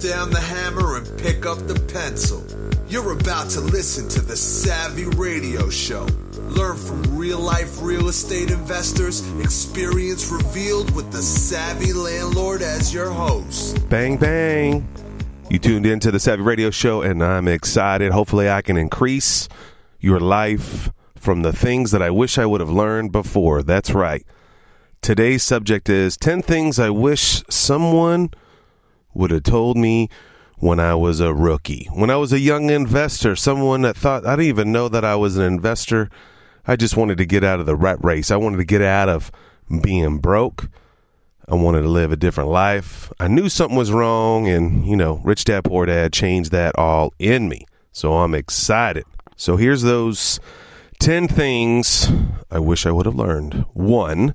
down the hammer and pick up the pencil. You're about to listen to the Savvy Radio Show. Learn from real-life real estate investors, experience revealed with the Savvy Landlord as your host. Bang, bang. You tuned into the Savvy Radio Show, and I'm excited. Hopefully I can increase your life from the things that I wish I would have learned before. That's right. Today's subject is 10 things I wish someone would have told me when I was a rookie. When I was a young investor, someone that thought, I didn't even know that I was an investor. I just wanted to get out of the rat race. I wanted to get out of being broke. I wanted to live a different life. I knew something was wrong, and, Rich Dad, Poor Dad changed that all in me. So I'm excited. So here's those 10 things I wish I would have learned. 1,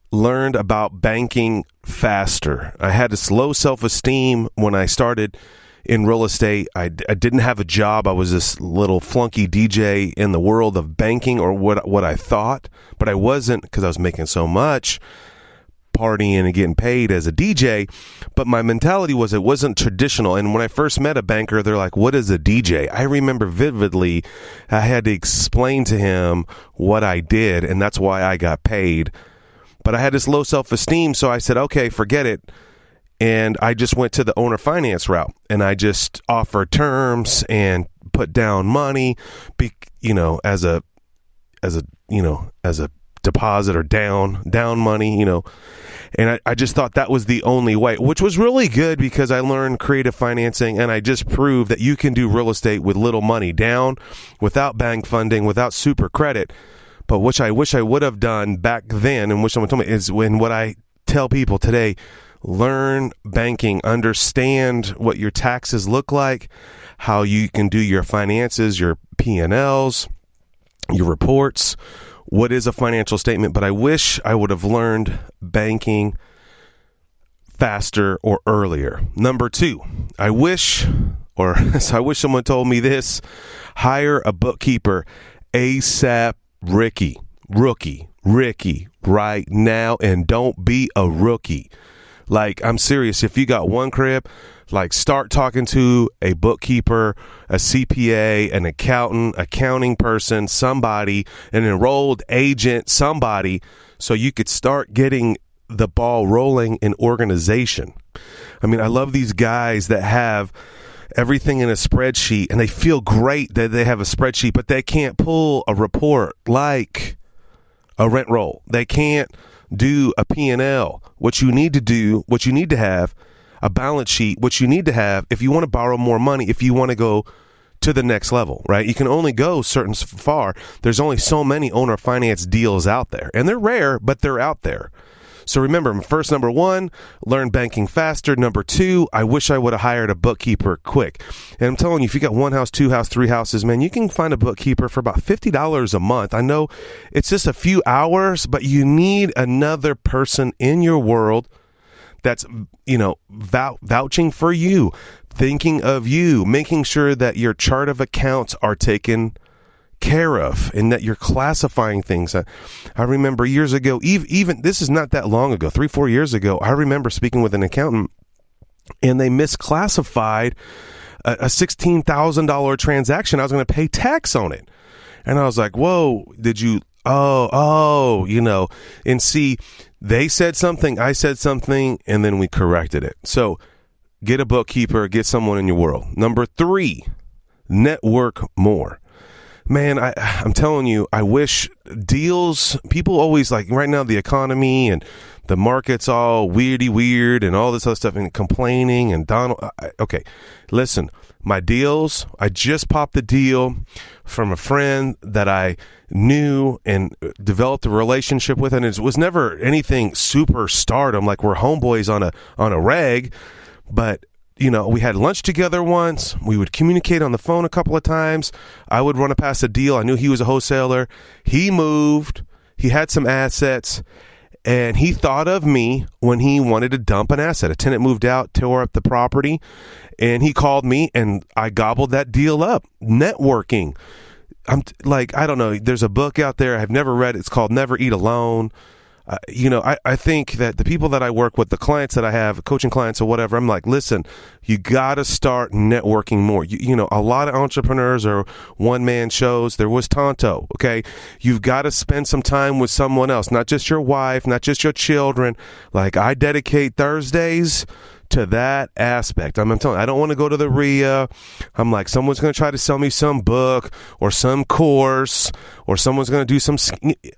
learned about banking faster. I had this low self-esteem when I started in real estate. I didn't have a job. I was this little flunky DJ in the world of banking, or what I thought, but I wasn't, because I was making so much partying and getting paid as a DJ. But my mentality was it wasn't traditional. And when I first met a banker, they're like, what is a DJ? I remember vividly I had to explain to him what I did, and that's why I got paid. But I had this low self-esteem, so I said, okay, forget it. And I just went to the owner finance route, and I just offered terms and put down money, as a deposit or down money, and I just thought that was the only way, which was really good because I learned creative financing, and I just proved that you can do real estate with little money down, without bank funding, without super credit. But which I wish I would have done back then, and wish someone told me, is when what I tell people today: learn banking, understand what your taxes look like, how you can do your finances, your P&Ls, your reports. What is a financial statement? But I wish I would have learned banking faster or earlier. Number 2, I wish someone told me this: hire a bookkeeper ASAP. Ricky, right now, and don't be a rookie. Like, I'm serious. If you got one crib, like, start talking to a bookkeeper, a CPA, an accounting person, somebody, an enrolled agent, somebody, so you could start getting the ball rolling in organization. I mean, I love these guys that have everything in a spreadsheet, and they feel great that they have a spreadsheet, but they can't pull a report like a rent roll. They can't do a P&L. What you need to have a balance sheet, what you need to have if you want to borrow more money, if you want to go to the next level, right? You can only go certain far. There's only so many owner finance deals out there, and they're rare, but they're out there. So remember, number 1, learn banking faster. Number 2, I wish I would have hired a bookkeeper quick. And I'm telling you, if you got 1 house, 2 house, 3 houses, man, you can find a bookkeeper for about $50 a month. I know it's just a few hours, but you need another person in your world that's, vouching for you, thinking of you, making sure that your chart of accounts are taken care of, and that you're classifying things. I remember years ago, even this is not that long ago, 3-4 years ago, I remember speaking with an accountant, and they misclassified a $16,000 transaction. I was going to pay tax on it, and I was like, whoa, did you and see, they said something, I said something, and then we corrected it. So get a bookkeeper, get someone in your world. Number 3, network more. Man, I'm telling you, I wish deals, people always, like, right now, the economy and the market's all weird and all this other stuff, and complaining, and okay, listen, my deals, I just popped a deal from a friend that I knew and developed a relationship with, and it was never anything super stardom, like we're homeboys on a rag, but we had lunch together once. We would communicate on the phone a couple of times. I would run past a deal. I knew he was a wholesaler. He moved. He had some assets. And he thought of me when he wanted to dump an asset. A tenant moved out, tore up the property. And he called me, and I gobbled that deal up. Networking. I'm like, I don't know. There's a book out there I've never read. It's called Never Eat Alone. I think that the people that I work with, the clients that I have, coaching clients or whatever, I'm like, listen, you got to start networking more. A lot of entrepreneurs are one-man shows. There was Tonto, okay? You've got to spend some time with someone else, not just your wife, not just your children. Like, I dedicate Thursdays to that aspect. I'm telling you, I don't want to go to the RIA. I'm like, someone's going to try to sell me some book or some course, or someone's going to do some.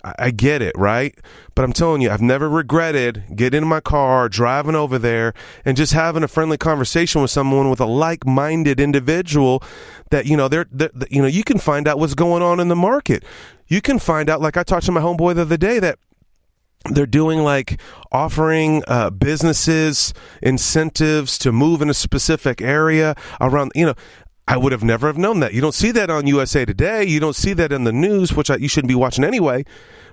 I get it, right? But I'm telling you, I've never regretted getting in my car, driving over there, and just having a friendly conversation with someone, with a like-minded individual that, they're you can find out what's going on in the market. You can find out, like I talked to my homeboy the other day, that they're doing like offering businesses incentives to move in a specific area around, I would have never have known that. You don't see that on USA Today. You don't see that in the news, which you shouldn't be watching anyway.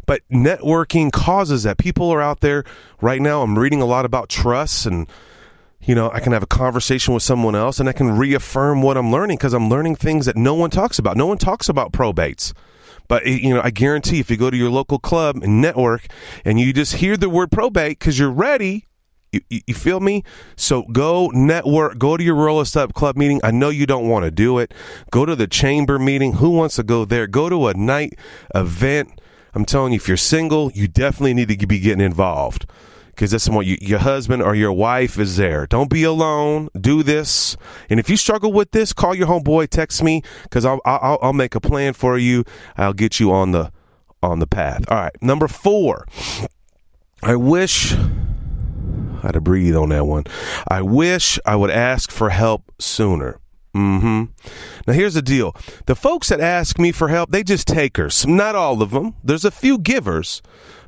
But networking causes that. People are out there right now. I'm reading a lot about trust, and I can have a conversation with someone else and I can reaffirm what I'm learning, because I'm learning things that no one talks about. No one talks about probates. But, I guarantee if you go to your local club and network and you just hear the word probate because you're ready, you feel me? So go network, go to your Roll Up Club meeting. I know you don't want to do it. Go to the chamber meeting. Who wants to go there? Go to a night event. I'm telling you, if you're single, you definitely need to be getting involved, because that's what your husband or your wife is there. Don't be alone. Do this. And if you struggle with this, call your homeboy, text me, because I'll make a plan for you. I'll get you on the path. All right. Number 4. I wish I had to breathe on that one. I wish I would ask for help sooner. Now, here's the deal. The folks that ask me for help, they just takers. Not all of them. There's a few givers.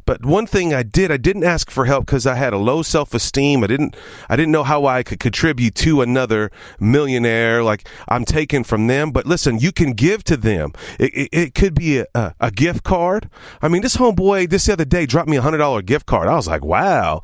But one thing I didn't ask for help because I had a low self-esteem. I didn't know how I could contribute to another millionaire. Like, I'm taking from them. But listen, you can give to them. It could be a gift card. I mean, this homeboy the other day dropped me a $100 gift card. I was like, wow.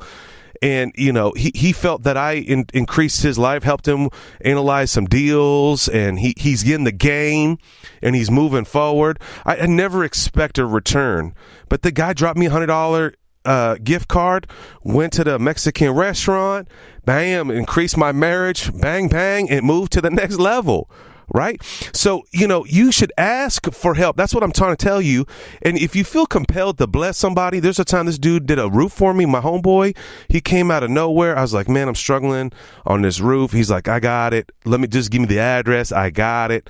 And, he felt that I increased his life, helped him analyze some deals, and he's getting the game, and he's moving forward. I never expect a return. But the guy dropped me a $100 gift card, went to the Mexican restaurant, bam, increased my marriage, bang, bang, and moved to the next level. Right? So, you should ask for help. That's what I'm trying to tell you. And if you feel compelled to bless somebody, there's a time this dude did a roof for me, my homeboy. He came out of nowhere. I was like, man, I'm struggling on this roof. He's like, I got it. Let me just give me the address. I got it.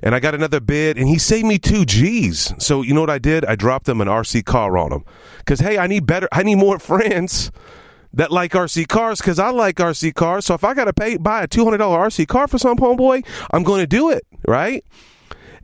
And I got another bid, and he saved me $2,000. So you know what I did? I dropped him an RC car on him. Because, hey, I need more friends that like RC cars, because I like RC cars. So if I got to buy a $200 RC car for some homeboy, I'm going to do it, right?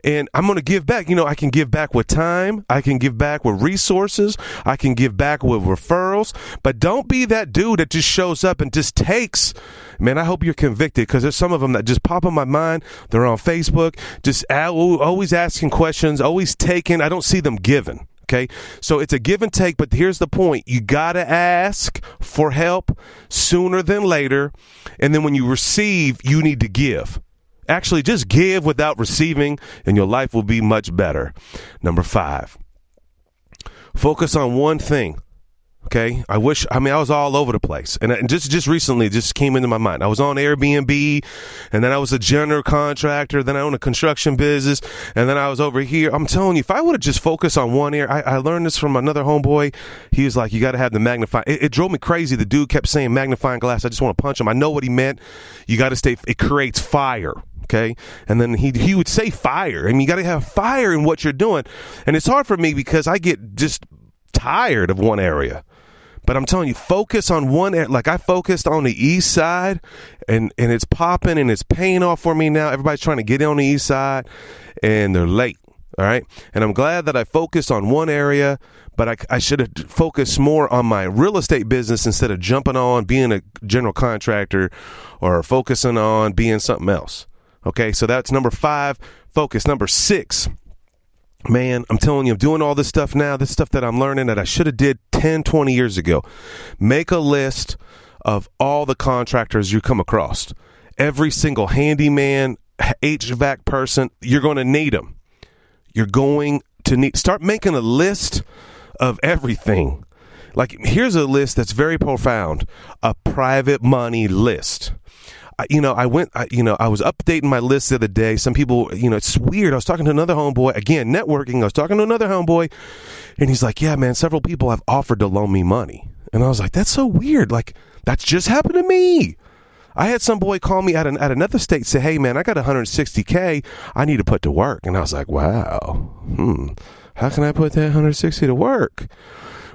And I'm going to give back. I can give back with time. I can give back with resources. I can give back with referrals. But don't be that dude that just shows up and just takes. Man, I hope you're convicted, because there's some of them that just pop in my mind. They're on Facebook, just always asking questions, always taking. I don't see them giving. Okay, so it's a give and take, but here's the point. You got to ask for help sooner than later. And then when you receive, you need to give. Actually, just give without receiving, and your life will be much better. Number 5, focus on one thing. Okay, I was all over the place, and just recently, just came into my mind. I was on Airbnb, and then I was a general contractor, then I own a construction business, and then I was over here. I'm telling you, if I would have just focused on one area, I learned this from another homeboy. He was like, you got to have the magnifying. It drove me crazy. The dude kept saying magnifying glass. I just want to punch him. I know what he meant. You got to stay. It creates fire. Okay. And then he would say fire. I mean, you got to have fire in what you're doing. And it's hard for me because I get just tired of one area. But I'm telling you, focus on one area. Like, I focused on the east side, and it's popping and it's paying off for me now. Everybody's trying to get on the east side, and they're late. All right. And I'm glad that I focused on one area, but I should have focused more on my real estate business instead of jumping on being a general contractor or focusing on being something else. Okay. So that's number 5, focus. Number 6. Man, I'm telling you, I'm doing all this stuff now, this stuff that I'm learning that I should have did 10, 20 years ago. Make a list of all the contractors you come across. Every single handyman, HVAC person, you're going to need them. You're going to start making a list of everything. Like, here's a list that's very profound, a private money list. I was updating my list the other day. Some people, it's weird. I was talking to another homeboy, again, networking. I was talking to another homeboy, and he's like, yeah, man, several people have offered to loan me money. And I was like, that's so weird. Like, that's just happened to me. I had some boy call me at another state, say, hey, man, I got $160K I need to put to work. And I was like, wow, how can I put that 160 to work?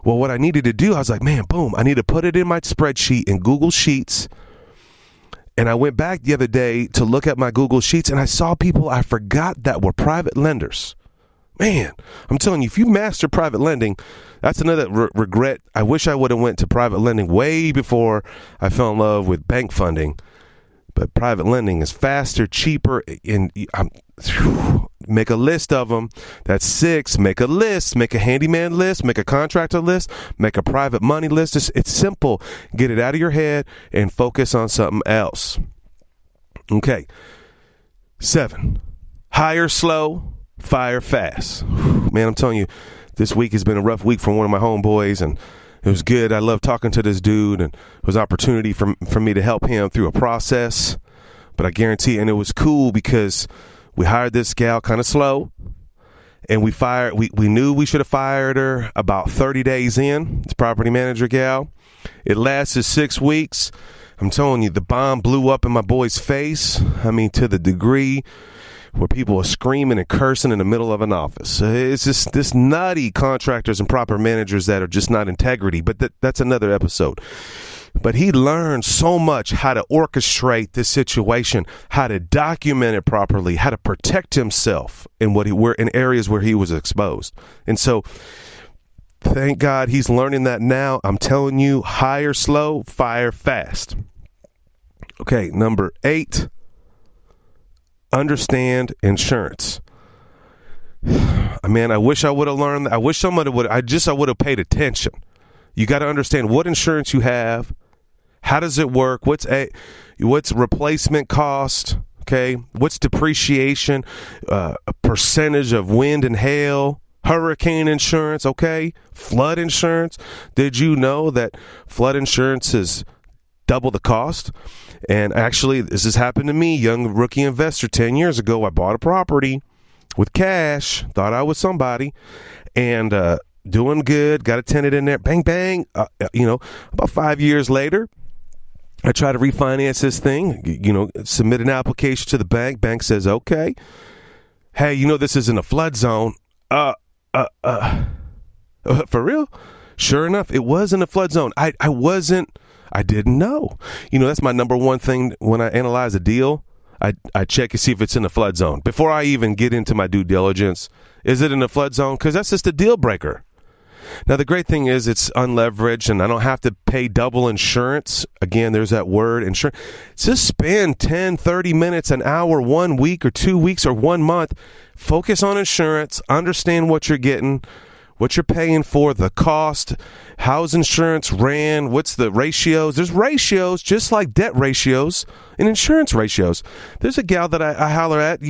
Well, what I needed to do, I was like, man, boom, I need to put it in my spreadsheet in Google Sheets. And I went back the other day to look at my Google Sheets, and I saw people I forgot that were private lenders. Man, I'm telling you, if you master private lending, that's another regret. I wish I would have went to private lending way before I fell in love with bank funding. But private lending is faster, cheaper, and make a list of them. That's 6. Make a list. Make a handyman list. Make a contractor list. Make a private money list. It's simple. Get it out of your head and focus on something else. Okay. 7. Hire slow, fire fast. Man, I'm telling you, this week has been a rough week for one of my homeboys, and it was good. I love talking to this dude, and it was an opportunity for me to help him through a process. But I guarantee, and it was cool because we hired this gal kind of slow, and we knew we should have fired her about 30 days in. This property manager gal. It lasted 6 weeks. I'm telling you, the bomb blew up in my boy's face. I mean, to the degree where people are screaming and cursing in the middle of an office. It's just this nutty contractors and proper managers that are just not integrity. But that's another episode. But he learned so much how to orchestrate this situation, how to document it properly, how to protect himself in in areas where he was exposed. And so, thank God he's learning that now. I'm telling you, hire slow, fire fast. Okay, number 8. Understand insurance. Man, I wish I would have learned that. I wish somebody would. I would have paid attention. You got to understand what insurance you have. How does it work? What's replacement cost? Okay, what's depreciation? A percentage of wind and hail, hurricane insurance. Okay, flood insurance. Did you know that flood insurance is double the cost? And actually, this has happened to me, young rookie investor. 10 years ago, I bought a property with cash, thought I was somebody, and doing good, got a tenant in there, bang, bang. About 5 years later, I try to refinance this thing, submit an application to the bank. Bank says, okay, hey, this isn't a flood zone. For real? Sure enough, it was in a flood zone. I didn't know. That's my number one thing when I analyze a deal. I check and see if it's in the flood zone before I even get into my due diligence. Is it in the flood zone? Because that's just a deal breaker. Now, the great thing is it's unleveraged and I don't have to pay double insurance. Again, there's that word, insurance. Just spend 10, 30 minutes, an hour, 1 week or 2 weeks or 1 month. Focus on insurance. Understand what you're getting, what you're paying for, the cost, how's insurance ran, what's the ratios. There's ratios just like debt ratios and insurance ratios. There's a gal that I holler at,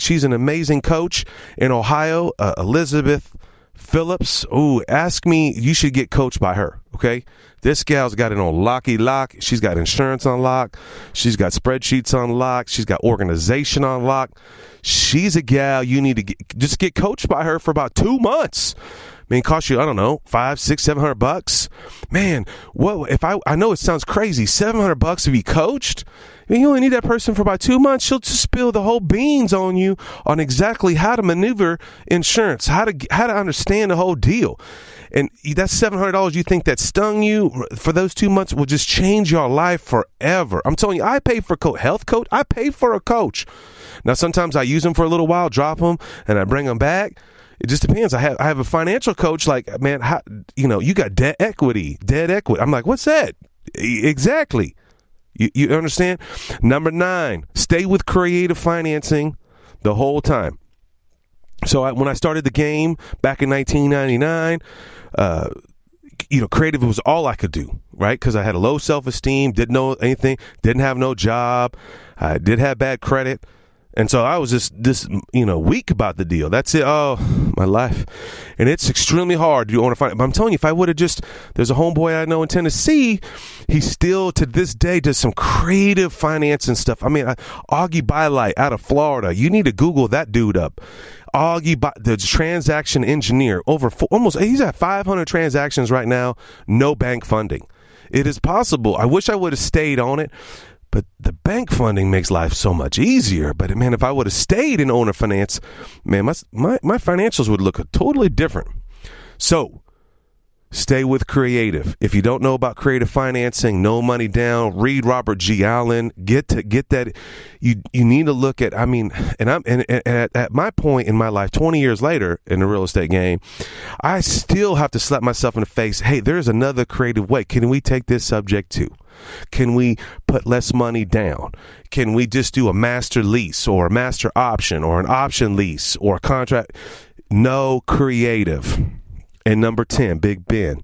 she's an amazing coach in Ohio, Elizabeth Phillips. Ooh, ask me, you should get coached by her, okay? This gal's got it on locky lock. She's got insurance on lock. She's got spreadsheets on lock. She's got organization on lock. She's a gal you need to get coached by her for about 2 months. I mean, it costs you, I don't know, $500, $600, $700. Man, what if I know it sounds crazy, $700 to be coached? I mean, you only need that person for about 2 months. She'll just spill the whole beans on you on exactly how to maneuver insurance, how to understand the whole deal. And that's $700 you think that stung you for those 2 months will just change your life forever. I'm telling you, I pay for health coach. I pay for a coach. Now, sometimes I use them for a little while, drop them, and I bring them back. It just depends. I have a financial coach like, man, you got debt equity. I'm like, what's that? Exactly. You understand? Number 9, stay with creative financing the whole time. So when I started the game back in 1999, creative was all I could do, right? Because I had a low self-esteem, didn't know anything, didn't have no job, I did have bad credit. And so I was just weak about the deal. That's it. Oh, my life. And it's extremely hard. You want to find, but I'm telling you, if I would have there's a homeboy I know in Tennessee. He still to this day does some creative financing stuff. I mean, Augie Bylight out of Florida. You need to Google that dude up. The transaction engineer, he's at 500 transactions right now, no bank funding. It is possible. I wish I would have stayed on it, but the bank funding makes life so much easier. But man, if I would have stayed in owner finance, man, my financials would look totally different. So stay with creative. If you don't know about creative financing, no money down, read Robert G. Allen. Get that. You need to look at. I mean, and at my point in my life, 20 years later in the real estate game, I still have to slap myself in the face. Hey, there's another creative way. Can we take this subject too? Can we put less money down? Can we just do a master lease or a master option or an option lease or a contract? No, creative. And number 10, Big Ben.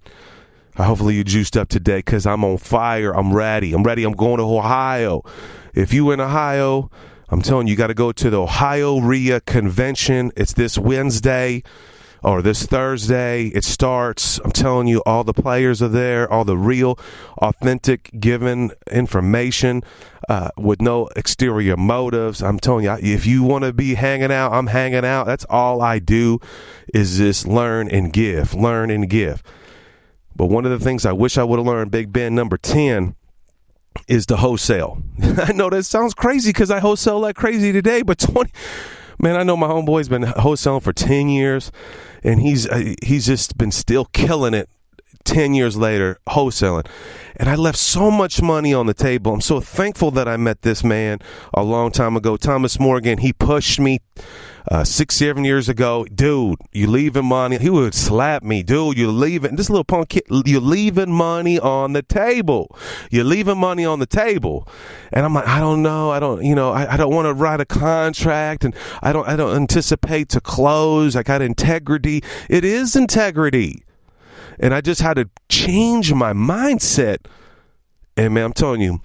Hopefully you juiced up today because I'm on fire. I'm ready. I'm going to Ohio. If you in Ohio, I'm telling you got to go to the Ohio RIA convention. It's this Wednesday or this Thursday. It starts. I'm telling you, all the players are there, all the real, authentic, given information with no exterior motives. I'm telling you, if you want to be hanging out, I'm hanging out. That's all I do is just learn and give. But one of the things I wish I would have learned, Big Ben, number 10, is the wholesale. I know that sounds crazy because I wholesale like crazy today, but man, I know my homeboy's been wholesaling for 10 years, and he's just been still killing it 10 years later, wholesaling. And I left so much money on the table. I'm so thankful that I met this man a long time ago. Thomas Morgan, he pushed me 6-7 years ago. Dude, you leaving money. He would slap me. Dude, you're leaving. This little punk kid, you're leaving money on the table. You're leaving money on the table. And I'm like, I don't know. I don't want to write a contract, and I don't anticipate to close. I got integrity. It is integrity. And I just had to change my mindset. And man, I'm telling you,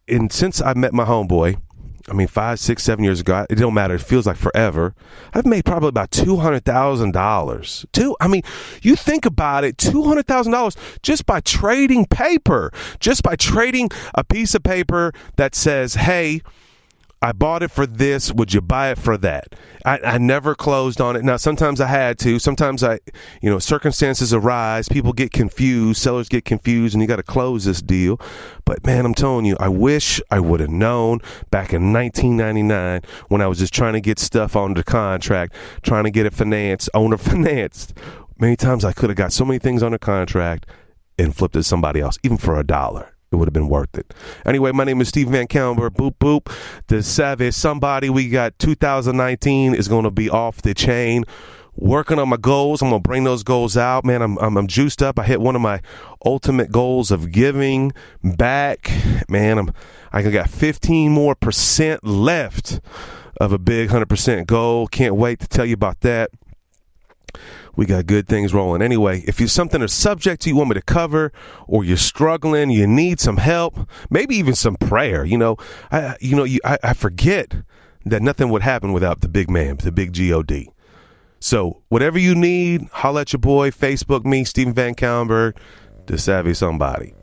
and since I met my homeboy, I mean, 5, 6, 7 years ago, it don't matter. It feels like forever. I've made probably about $200,000. I mean, you think about it, $200,000 just by trading paper, just by trading a piece of paper that says, hey, I bought it for this. Would you buy it for that? I never closed on it. Now, sometimes I had to. Sometimes circumstances arise. People get confused. Sellers get confused, and you got to close this deal. But, man, I'm telling you, I wish I would have known back in 1999 when I was just trying to get stuff on the contract, trying to get it financed, owner financed. Many times I could have got so many things on the contract and flipped it to somebody else, even for $1. It would have been worth it. Anyway, my name is Steve VanCauwenbergh. Boop, boop. The Savage Somebody. We got 2019 is going to be off the chain. Working on my goals. I'm going to bring those goals out. Man, I'm juiced up. I hit one of my ultimate goals of giving back. Man, I got 15% more left of a big 100% goal. Can't wait to tell you about that. We got good things rolling. Anyway, if you're something, a subject you want me to cover, or you're struggling, you need some help, maybe even some prayer. I forget that nothing would happen without the big man, the big God. So whatever you need, holla at your boy. Facebook me, Stephen VanCauwenbergh, the Savvy Somebody.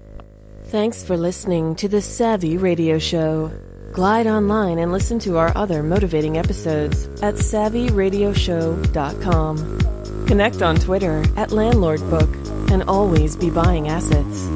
Thanks for listening to the Savvy Radio Show. Glide online and listen to our other motivating episodes at SavvyRadioShow.com. Connect on Twitter at LandlordBook and always be buying assets.